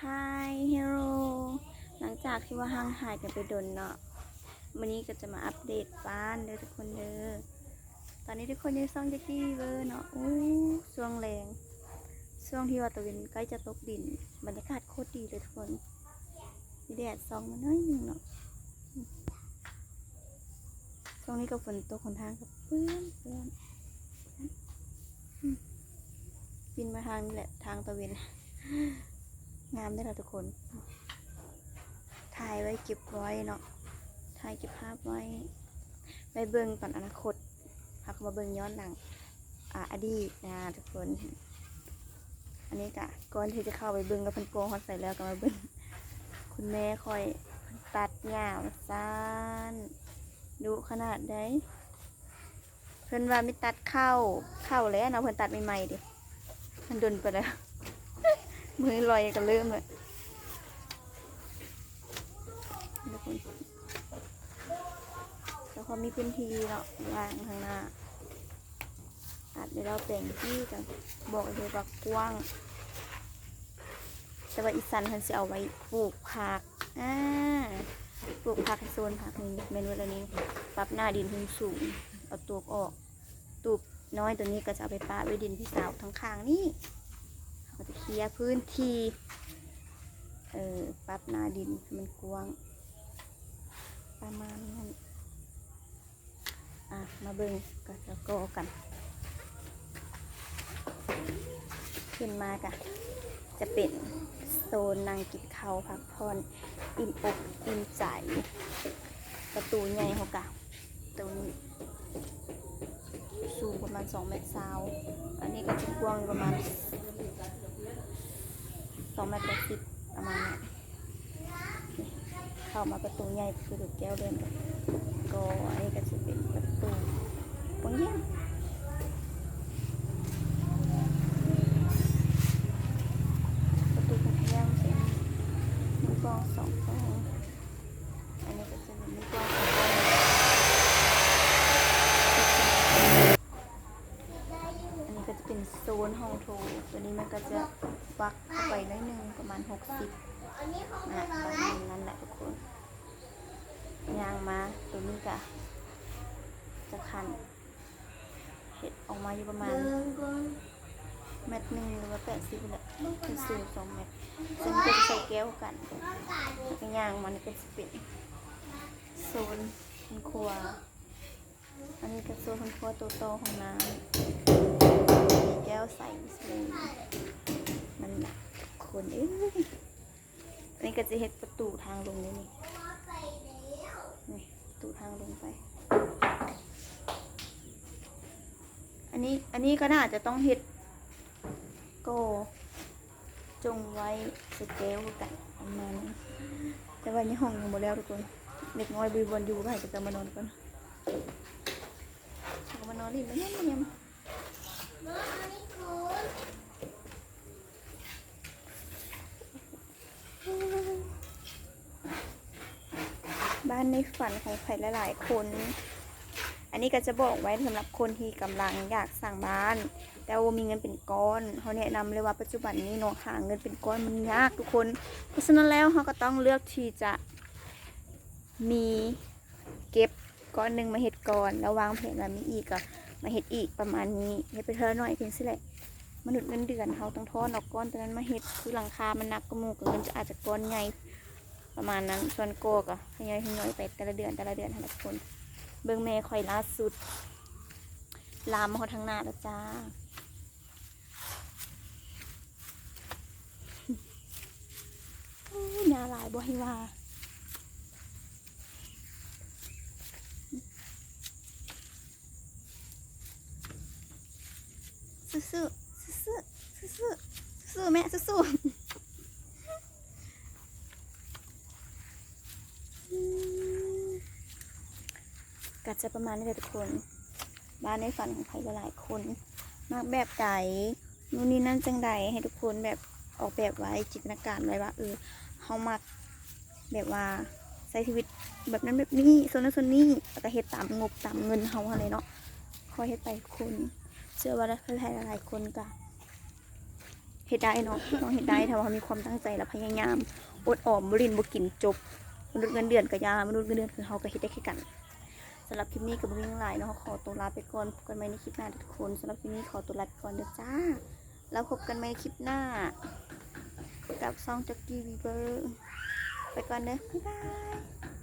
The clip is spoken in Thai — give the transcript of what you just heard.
Hi Hello หลังจากที่ว่าห่างหายกันไปดนเนาะวันนี้ก็จะมาอัปเดตบ้านเด้อทุกคนเด้อตอนนี้ทุกคนยังซ่องจะกี้เบอร์เนาะช่วงแรงช่วงที่ว่าตะวันใกล้จะตกดินบรรยากาศโคตรดีเลยทุกคนมีแดดส่องมาหน่อยนึงเนาะช่วงนี้ก็ฝนตกคนทางกับเพื่อนบินมาทางนี่แหละทางตะวันงามได้แล้วทุกคนถ่ายไว้เก็บไว้เนาะถ่ายเก็บภาพไว้ไปเบิ่งตอนอนาคตหากมาเบิ่งย้อนหลังอดีตนะทุกคนอันนี้กะก่อนที่จะเข้าไปเบิ่งกับเพิ่นโกงฮอดใส่แล้วก็มาเบิ่งคุณแม่คอยตัดหญ้ามาซ่านดูขนาดได้เพิ่นว่าไม่ตัดเข้าแล้วเนาะเพิ่นตัดใหม่ๆดิมันดนไปแล้ว มือลอยกันเริ่มเลยแล้วพอมีพื้นที่เนาะวางข้างหน้าอาจจะเราแต่งที่กันบอกเลยว่ากว้างแต่ว่าอีสันเขาจะเอาไว้ปลูกผักปลูกผักในโซนผักนี้เมนูอะไรนี้ปรับหน้าดินขึ้นสูงเอาตูบออกตูบน้อยตัวนี้ก็จะเอาไปปะไว้ดินพี่สาวทั้งข้างนี่เขาจะเคลียร์พื้นที่ปรับหน้าดินมันกว้างประมาณนั้นมาเบิ่งก็จะโกกันขึ้นมากันจะเป็นโซนนั่งกินข้าวพักผ่อนอิ่มอกอิ่มใจประตูใหญ่เขากะตรงนี้สูงประมาณ2 เมตรอันนี้ก็จะกว้างประมาณ2 เมตร80ประมาณนี้เข้ามาประตูใหญ่คือดูแก้วเดินก็อันนี้ก็จะเป็นประตูกว้างใหญ่ประตูกว้างใหญ่เป็นมือกลอง2 กลองอันนี้ก็จะเป็นมือกลอง2 กลองอันนี้ก็จะเป็นโซนห้องโถงตัวนี้มันก็จะวักเข้าไปได้นึงประมาณ60ประมาณนั้นแหละทุกคนยางมาตัวนี้กะจะคันเห็ดออกมาอยู่ประมาณ1 เมตรหรือว่า80แหละคือสูง2 เมตรซึ่งก็จะใส่แก้วกันยางมันก็จะเป็นโซนครัวอันนี้ก็โซนครัวโตๆของน้ำมีแก้วใส่มันหนักคนอันนี้ก็จะเห็ดประตูทางลงนี่ประตูทางลงไปอันนี้ก็น่าจะต้องเห็ดโกจงไว้สเกลกันประมาณนี้แต่ว่าในห้องยังหมดแล้วทุกคนเด็กน้อยบุยบนอยู่ก็ให้จะมานอนกันมานอนนี่มันยังบ้านในฝันของใครหลายๆคนอันนี้ก็จะบอกไว้สำหรับคนที่กำลังอยากสั่งบ้านแต่ว่ามีเงินเป็นก้อนเขาแนะนำเลยว่าปัจจุบันนี้เนาะหาเงินเป็นก้อนมันยากทุกคนเพราะฉะนั้นแล้วเขาก็ต้องเลือกที่จะมีเก็บก้อนหนึ่งมาเห็ดก่อนแล้ววางแผนว่ามีอีกก็มาเห็ดอีกประมาณนี้เห็ดไปเท่าหน่อยเพียงสิแหละมนุษย์เงินเดือนเขาต้องทอนออกก้อนตอนนั้นมาเห็ดคือหลังคามันหนักกระมูกเงินจะอาจจะก้อนใหญ่ประมาณนั้นส่วนโกก็ทยอยไปแต่ละเดือนให้ทุกคนเบื้องเมย์คอยล่าสุดลามมาเขาทางหน้าแล้วจ้าหน้าลายบ่ให้ว่าสู้แม่สู้ก็จะประมาณนี้เลยทุกคนบ้านในฝันของใครหลายคนมากแบบใดนู่นนี่นั่นจังใดให้ทุกคนแบบออกแบบไว้จินตนาการไว้ว่าเขามักแบบว่าใช้ชีวิตแบบนั้นแบบนี้โซนนั้นโซนนี้แล้วก็เฮ็ดตามงบตามเงินเขาอะไรเนาะคอยเฮ็ดไปคุณเชื่อว่าหลายคนก็ เฮ็ดได้เนาะต้องเฮ็ดได้ถ้าว่ามีความตั้งใจและพยายามอดออมบ่ลิ้นบ่กินจบมนุษย์เงินเดือนก็ยามนุษย์เงินเดือนคือเฮาก็เฮ็ดได้แค่กันสำหรับคลิปนี้ก็บ่มีหยังหลายเนาะขอตัวลาไปก่อนพบกันใหม่ในคลิปหน้าทุกคนสำหรับคลิปนี้ขอตัวลาไปก่อนเด้อจ้าแล้วพบกันใหม่ในคลิปหน้ากับซองจ็อกกี้วีเบอร์ไปก่อนเด้อบ๊ายบาย